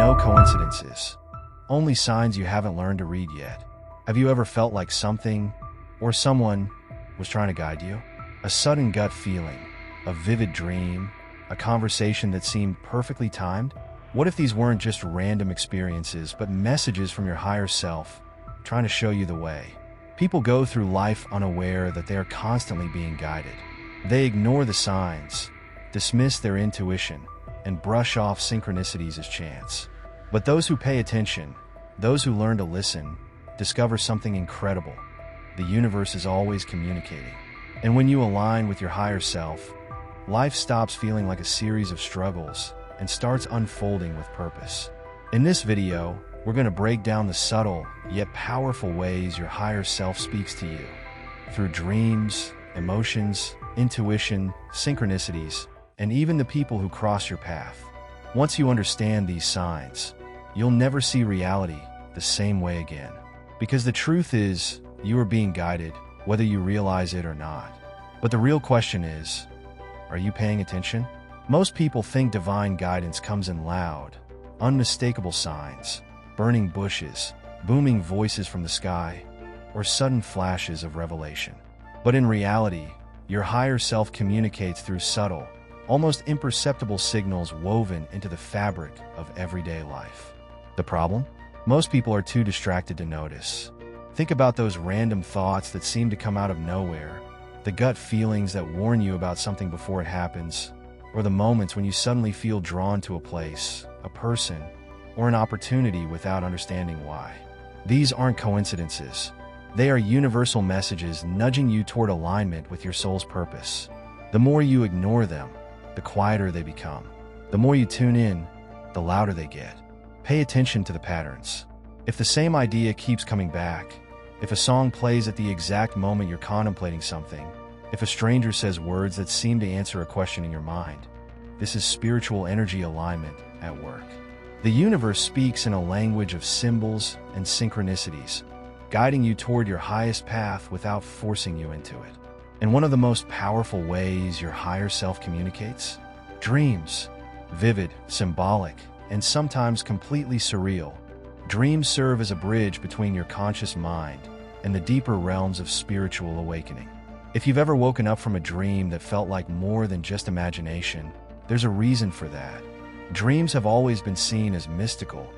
no coincidences, only signs you haven't learned to read yet. Have you ever felt like something or someone was trying to guide you? A sudden gut feeling, a vivid dream, a conversation that seemed perfectly timed? What if these weren't just random experiences, but messages from your higher self trying to show you the way? People go through life unaware that they are constantly being guided. They ignore the signs, dismiss their intuition, and brush off synchronicities as chance. But those who pay attention, those who learn to listen, discover something incredible. The universe is always communicating. And when you align with your higher self, life stops feeling like a series of struggles and starts unfolding with purpose. In this video, we're going to break down the subtle yet powerful ways your higher self speaks to you through dreams, emotions, intuition, synchronicities, and even the people who cross your path. Once you understand these signs, you'll never see reality the same way again. Because the truth is, you are being guided, whether you realize it or not. But the real question is, are you paying attention? Most people think divine guidance comes in loud, unmistakable signs, burning bushes, booming voices from the sky, or sudden flashes of revelation. But in reality, your higher self communicates through subtle, almost imperceptible signals woven into the fabric of everyday life. The problem? Most people are too distracted to notice. Think about those random thoughts that seem to come out of nowhere, the gut feelings that warn you about something before it happens, or the moments when you suddenly feel drawn to a place, a person, or an opportunity without understanding why. These aren't coincidences. They are universal messages nudging you toward alignment with your soul's purpose. The more you ignore them, the quieter they become. The more you tune in, the louder they get. Pay attention to the patterns. If the same idea keeps coming back, if a song plays at the exact moment you're contemplating something, if a stranger says words that seem to answer a question in your mind, this is spiritual energy alignment at work. The universe speaks in a language of symbols and synchronicities, guiding you toward your highest path without forcing you into it. And one of the most powerful ways your higher self communicates? Dreams. Vivid, symbolic, and sometimes completely surreal. Dreams serve as a bridge between your conscious mind and the deeper realms of spiritual awakening. If you've ever woken up from a dream that felt like more than just imagination, there's a reason for that. Dreams have always been seen as mystical,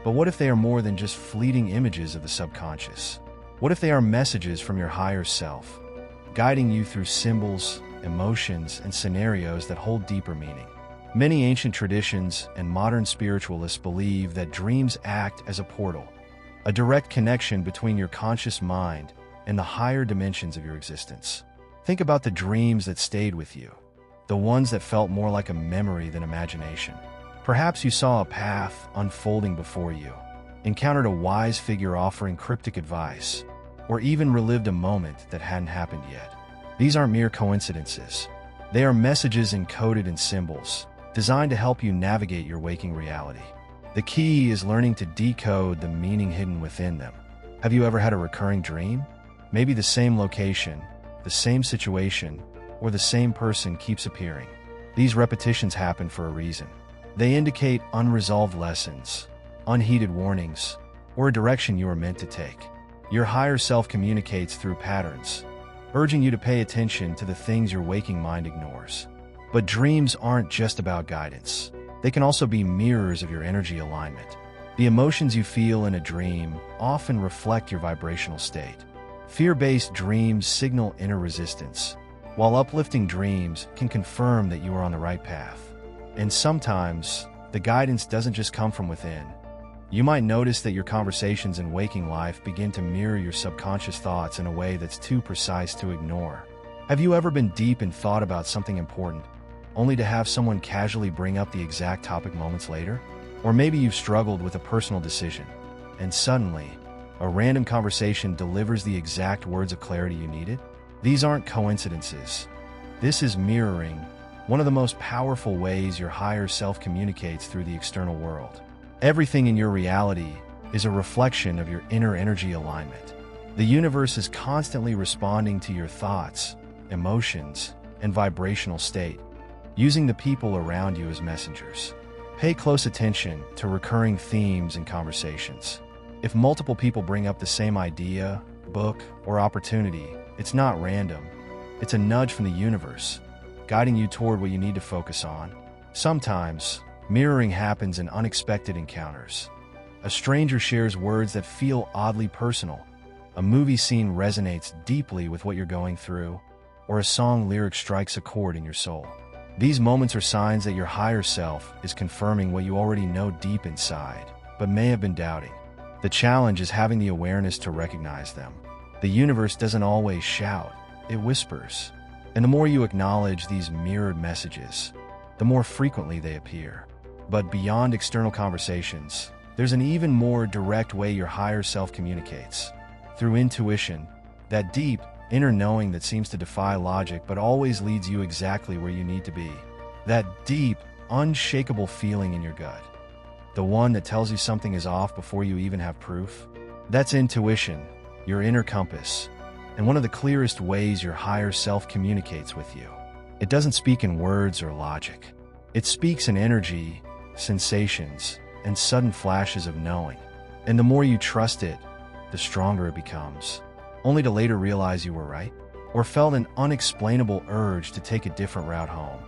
but what if they are more than just fleeting images of the subconscious? What if they are messages from your higher self, guiding you through symbols, emotions, and scenarios that hold deeper meaning? Many ancient traditions and modern spiritualists believe that dreams act as a portal, a direct connection between your conscious mind and the higher dimensions of your existence. Think about the dreams that stayed with you, the ones that felt more like a memory than imagination. Perhaps you saw a path unfolding before you, encountered a wise figure offering cryptic advice, or even relived a moment that hadn't happened yet. These aren't mere coincidences. They are messages encoded in symbols, designed to help you navigate your waking reality. The key is learning to decode the meaning hidden within them. Have you ever had a recurring dream? Maybe the same location, the same situation, or the same person keeps appearing. These repetitions happen for a reason. They indicate unresolved lessons, unheeded warnings, or a direction you are meant to take. Your higher self communicates through patterns, urging you to pay attention to the things your waking mind ignores. But dreams aren't just about guidance. They can also be mirrors of your energy alignment. The emotions you feel in a dream often reflect your vibrational state. Fear-based dreams signal inner resistance, while uplifting dreams can confirm that you are on the right path. And sometimes, the guidance doesn't just come from within. You might notice that your conversations in waking life begin to mirror your subconscious thoughts in a way that's too precise to ignore. Have you ever been deep in thought about something important, only to have someone casually bring up the exact topic moments later? Or maybe you've struggled with a personal decision, and suddenly, a random conversation delivers the exact words of clarity you needed? These aren't coincidences. This is mirroring, one of the most powerful ways your higher self communicates through the external world. Everything in your reality is a reflection of your inner energy alignment. The universe is constantly responding to your thoughts, emotions, and vibrational state, using the people around you as messengers. Pay close attention to recurring themes in conversations. If multiple people bring up the same idea, book, or opportunity, it's not random. It's a nudge from the universe, guiding you toward what you need to focus on. Sometimes, mirroring happens in unexpected encounters. A stranger shares words that feel oddly personal. A movie scene resonates deeply with what you're going through, or a song lyric strikes a chord in your soul. These moments are signs that your higher self is confirming what you already know deep inside, but may have been doubting. The challenge is having the awareness to recognize them. The universe doesn't always shout, it whispers. And the more you acknowledge these mirrored messages, the more frequently they appear. But beyond external conversations, there's an even more direct way your higher self communicates. Through intuition, that deep, inner knowing that seems to defy logic but always leads you exactly where you need to be. That deep, unshakable feeling in your gut. The one that tells you something is off before you even have proof. That's intuition, your inner compass, and one of the clearest ways your higher self communicates with you. It doesn't speak in words or logic. It speaks in energy, sensations, and sudden flashes of knowing. And the more you trust it, the stronger it becomes, only to later realize you were right, or felt an unexplainable urge to take a different route home,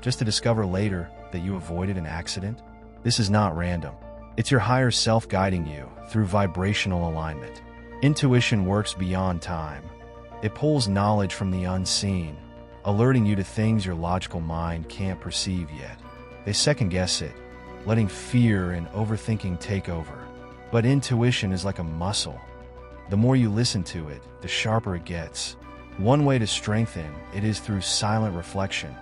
just to discover later that you avoided an accident. This is not random. It's your higher self guiding you through vibrational alignment. Intuition works beyond time. It pulls knowledge from the unseen, alerting you to things your logical mind can't perceive yet. They second-guess it, letting fear and overthinking take over. But intuition is like a muscle. The more you listen to it, the sharper it gets. One way to strengthen it is through silent reflection,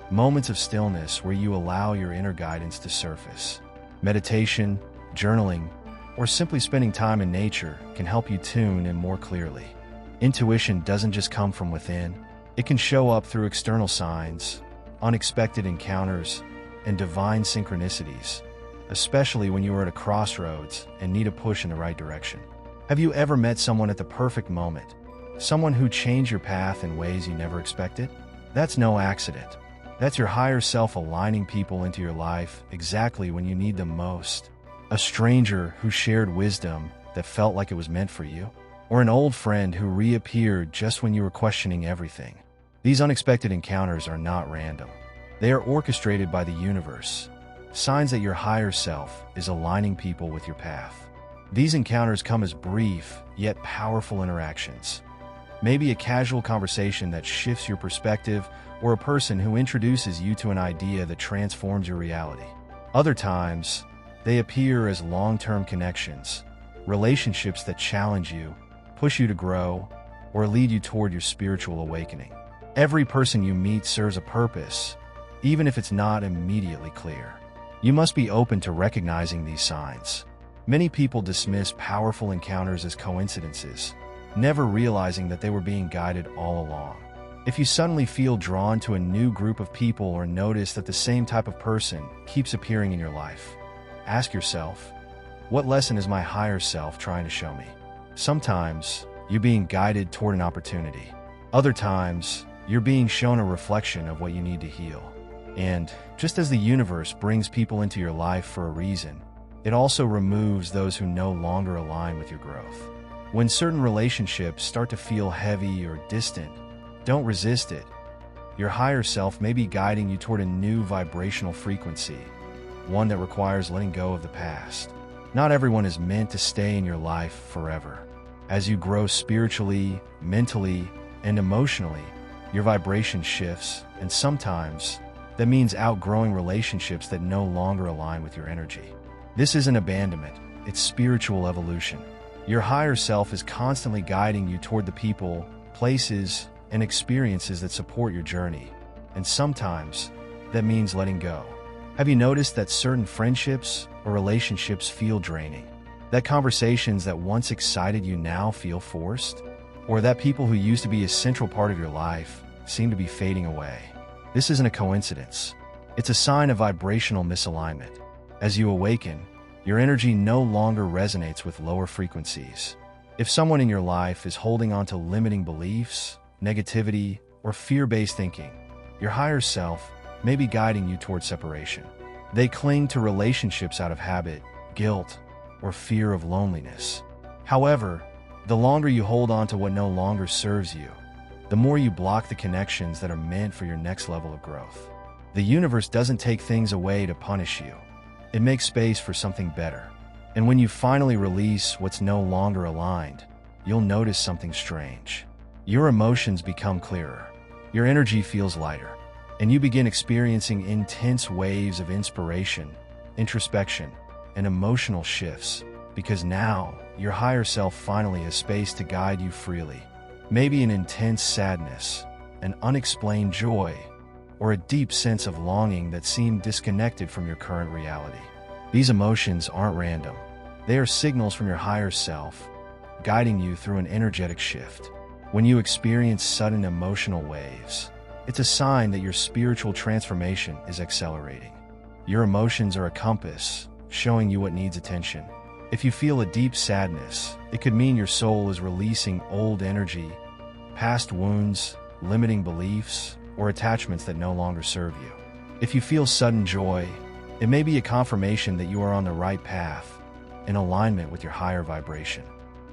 moments of stillness where you allow your inner guidance to surface. Meditation, journaling, or simply spending time in nature can help you tune in more clearly. Intuition doesn't just come from within. It can show up through external signs, unexpected encounters, and divine synchronicities, especially when you are at a crossroads and need a push in the right direction. Have you ever met someone at the perfect moment? Someone who changed your path in ways you never expected? That's no accident. That's your higher self aligning people into your life exactly when you need them most. A stranger who shared wisdom that felt like it was meant for you? Or an old friend who reappeared just when you were questioning everything? These unexpected encounters are not random. They are orchestrated by the universe, signs that your higher self is aligning people with your path. These encounters come as brief, yet powerful interactions. Maybe a casual conversation that shifts your perspective, or a person who introduces you to an idea that transforms your reality. Other times, they appear as long-term connections, relationships that challenge you, push you to grow, or lead you toward your spiritual awakening. Every person you meet serves a purpose, even if it's not immediately clear. You must be open to recognizing these signs. Many people dismiss powerful encounters as coincidences, never realizing that they were being guided all along. If you suddenly feel drawn to a new group of people or notice that the same type of person keeps appearing in your life, ask yourself, what lesson is my higher self trying to show me? Sometimes, you're being guided toward an opportunity. Other times, you're being shown a reflection of what you need to heal. And just as the universe brings people into your life for a reason, it also removes those who no longer align with your growth. When certain relationships start to feel heavy or distant, don't resist it. Your higher self may be guiding you toward a new vibrational frequency, one that requires letting go of the past. Not everyone is meant to stay in your life forever. As you grow spiritually, mentally, and emotionally, your vibration shifts, and sometimes that means outgrowing relationships that no longer align with your energy. This isn't abandonment, it's spiritual evolution. Your higher self is constantly guiding you toward the people, places, and experiences that support your journey. And sometimes, that means letting go. Have you noticed that certain friendships or relationships feel draining? That conversations that once excited you now feel forced? Or that people who used to be a central part of your life seem to be fading away? This isn't a coincidence. It's a sign of vibrational misalignment. As you awaken, your energy no longer resonates with lower frequencies. If someone in your life is holding on to limiting beliefs, negativity, or fear-based thinking, your higher self may be guiding you toward separation. They cling to relationships out of habit, guilt, or fear of loneliness. However, the longer you hold on to what no longer serves you, the more you block the connections that are meant for your next level of growth. The universe doesn't take things away to punish you. It makes space for something better. And when you finally release what's no longer aligned, you'll notice something strange. Your emotions become clearer. Your energy feels lighter. And you begin experiencing intense waves of inspiration, introspection, and emotional shifts, because now your higher self finally has space to guide you freely. Maybe an intense sadness, an unexplained joy, or a deep sense of longing that seemed disconnected from your current reality. These emotions aren't random. They are signals from your higher self, guiding you through an energetic shift. When you experience sudden emotional waves, it's a sign that your spiritual transformation is accelerating. Your emotions are a compass, showing you what needs attention. If you feel a deep sadness, it could mean your soul is releasing old energy, past wounds, limiting beliefs, or attachments that no longer serve you. If you feel sudden joy, it may be a confirmation that you are on the right path, in alignment with your higher vibration.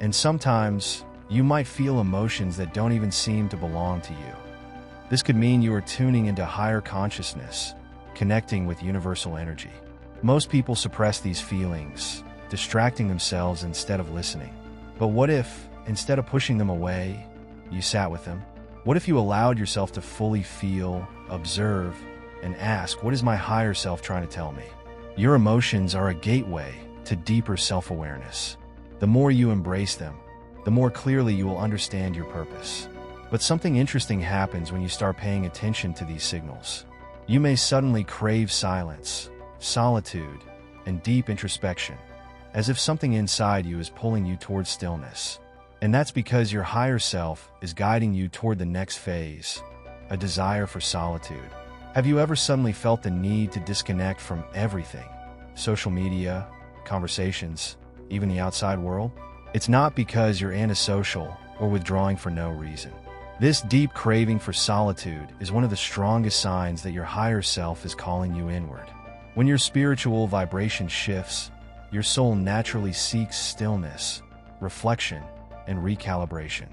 And sometimes, you might feel emotions that don't even seem to belong to you. This could mean you are tuning into higher consciousness, connecting with universal energy. Most people suppress these feelings, distracting themselves instead of listening. But what if, instead of pushing them away, you sat with them? What if you allowed yourself to fully feel, observe, and ask, what is my higher self trying to tell me? Your emotions are a gateway to deeper self-awareness. The more you embrace them, the more clearly you will understand your purpose. But something interesting happens when you start paying attention to these signals. You may suddenly crave silence, solitude, and deep introspection, as if something inside you is pulling you towards stillness. And that's because your higher self is guiding you toward the next phase, a desire for solitude. Have you ever suddenly felt the need to disconnect from everything? Social media, conversations, even the outside world? It's not because you're antisocial or withdrawing for no reason. This deep craving for solitude is one of the strongest signs that your higher self is calling you inward. When your spiritual vibration shifts, your soul naturally seeks stillness, reflection, and recalibration.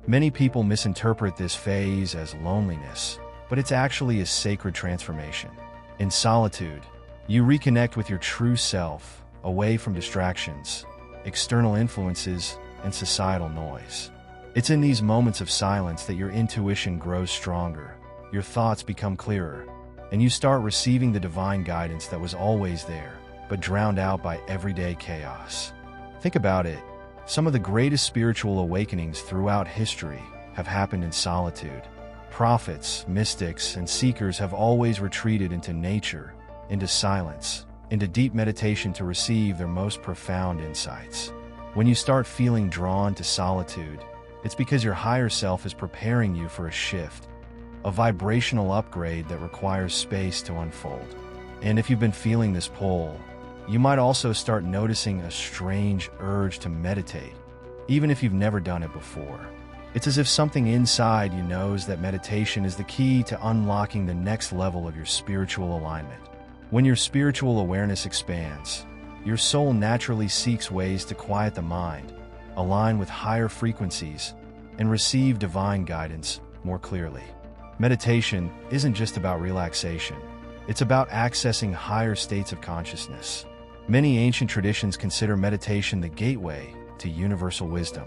Many people misinterpret this phase as loneliness, but it's actually a sacred transformation. In solitude, you reconnect with your true self, away from distractions, external influences, and societal noise. It's in these moments of silence that your intuition grows stronger, your thoughts become clearer, and you start receiving the divine guidance that was always there, but drowned out by everyday chaos. Think about it. Some of the greatest spiritual awakenings throughout history have happened in solitude. Prophets, mystics, and seekers have always retreated into nature, into silence, into deep meditation to receive their most profound insights. When you start feeling drawn to solitude, it's because your higher self is preparing you for a shift, a vibrational upgrade that requires space to unfold. And if you've been feeling this pull, you might also start noticing a strange urge to meditate, even if you've never done it before. It's as if something inside you knows that meditation is the key to unlocking the next level of your spiritual alignment. When your spiritual awareness expands, your soul naturally seeks ways to quiet the mind, align with higher frequencies, and receive divine guidance more clearly. Meditation isn't just about relaxation. It's about accessing higher states of consciousness. Many ancient traditions consider meditation the gateway to universal wisdom.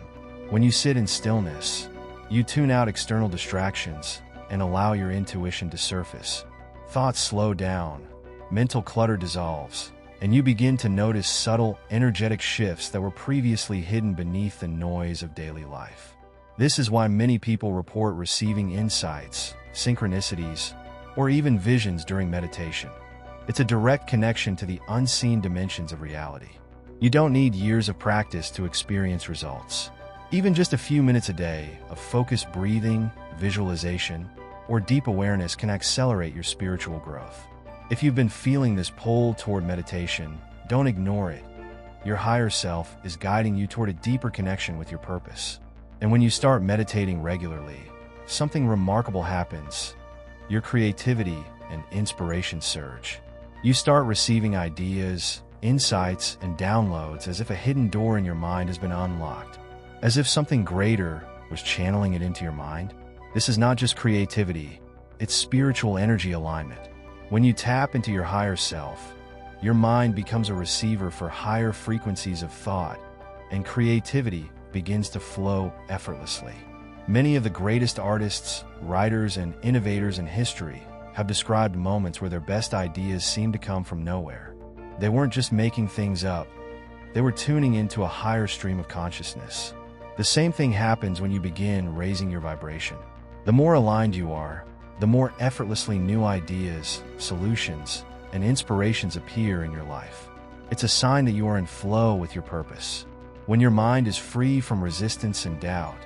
When you sit in stillness, you tune out external distractions and allow your intuition to surface. Thoughts slow down, mental clutter dissolves, and you begin to notice subtle, energetic shifts that were previously hidden beneath the noise of daily life. This is why many people report receiving insights, synchronicities, or even visions during meditation. It's a direct connection to the unseen dimensions of reality. You don't need years of practice to experience results. Even just a few minutes a day of focused breathing, visualization, or deep awareness can accelerate your spiritual growth. If you've been feeling this pull toward meditation, don't ignore it. Your higher self is guiding you toward a deeper connection with your purpose. And when you start meditating regularly, something remarkable happens. Your creativity and inspiration surge. You start receiving ideas, insights, and downloads as if a hidden door in your mind has been unlocked, as if something greater was channeling it into your mind. This is not just creativity, it's spiritual energy alignment. When you tap into your higher self, your mind becomes a receiver for higher frequencies of thought, and creativity begins to flow effortlessly. Many of the greatest artists, writers, and innovators in history have described moments where their best ideas seemed to come from nowhere. They weren't just making things up, they were tuning into a higher stream of consciousness. The same thing happens when you begin raising your vibration. The more aligned you are, the more effortlessly new ideas, solutions, and inspirations appear in your life. It's a sign that you are in flow with your purpose. When your mind is free from resistance and doubt,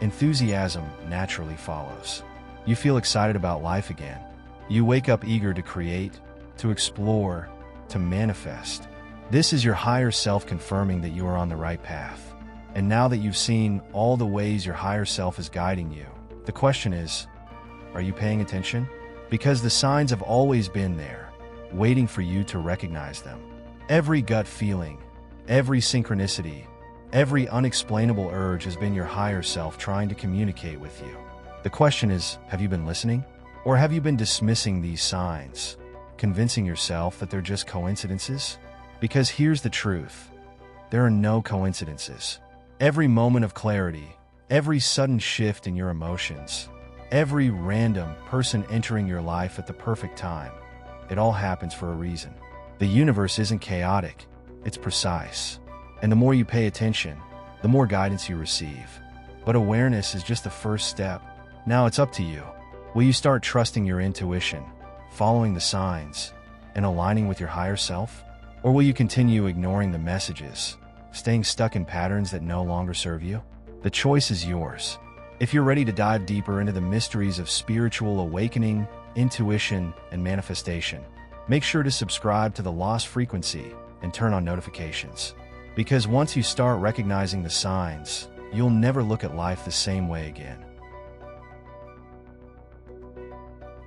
enthusiasm naturally follows. You feel excited about life again. You wake up eager to create, to explore, to manifest. This is your higher self confirming that you are on the right path. And now that you've seen all the ways your higher self is guiding you, the question is, are you paying attention? Because the signs have always been there, waiting for you to recognize them. Every gut feeling, every synchronicity, every unexplainable urge has been your higher self trying to communicate with you. The question is, have you been listening? Or have you been dismissing these signs, convincing yourself that they're just coincidences? Because here's the truth. There are no coincidences. Every moment of clarity, every sudden shift in your emotions, every random person entering your life at the perfect time, it all happens for a reason. The universe isn't chaotic, it's precise. And the more you pay attention, the more guidance you receive. But awareness is just the first step. Now it's up to you. Will you start trusting your intuition, following the signs, and aligning with your higher self? Or will you continue ignoring the messages, staying stuck in patterns that no longer serve you? The choice is yours. If you're ready to dive deeper into the mysteries of spiritual awakening, intuition, and manifestation, make sure to subscribe to The Lost Frequency and turn on notifications. Because once you start recognizing the signs, you'll never look at life the same way again.